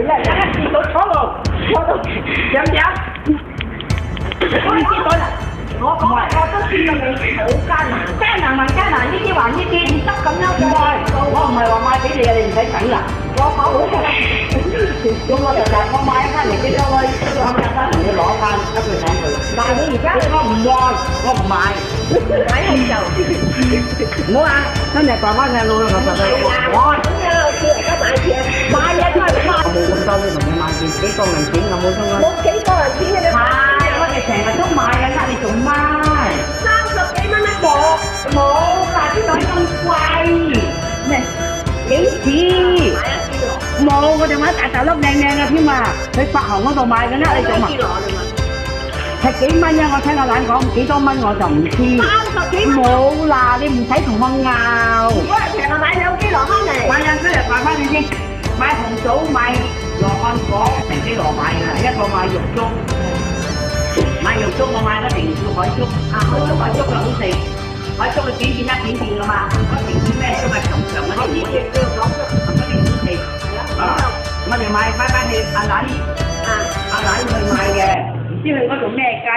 係啊，一見到楚路，我都想飲。你知道啦，我都知道你好艱難，艱難還艱難，呢啲還呢啲，唔得咁樣嘅。我唔係話賣俾你嘅，你唔使等啦。我跑好嘅，咁我就我買翻嚟俾咗我，我入翻同你攞翻一句講句。但係你而家我唔愛，我唔買，買係就唔好啊！真係爸爸嘅路啦，我實在我咁樣叫人家買嘢，買嘢都係買。我冇咁多你同你買件幾個銀錢，我冇充啊。冇幾個銀錢嘅你買，我哋成日都買嘅，呃你做乜？30幾蚊一個，冇嗱啲女咁貴咩？幾錢？冇，我哋買大粒靚靚嘅添啊！去發行嗰度買嘅，呃你做乜？係幾蚊啊？我聽我懶講幾多蚊我就唔知。30幾蚊。冇啦，你唔使同我拗。如果係平啊，買2基羅翻嚟。買2基羅買翻你先，買紅棗，買羅漢果，1基羅買㗎，一個買肉粥。買肉粥我買一定要海粥，海粥就好食。海粥佢片㗎嘛，嗰條片咩都係長長嗰啲唔好食，嗰啲唔好食。我哋買翻去阿奶去買嘅，唔知去嗰度咩街。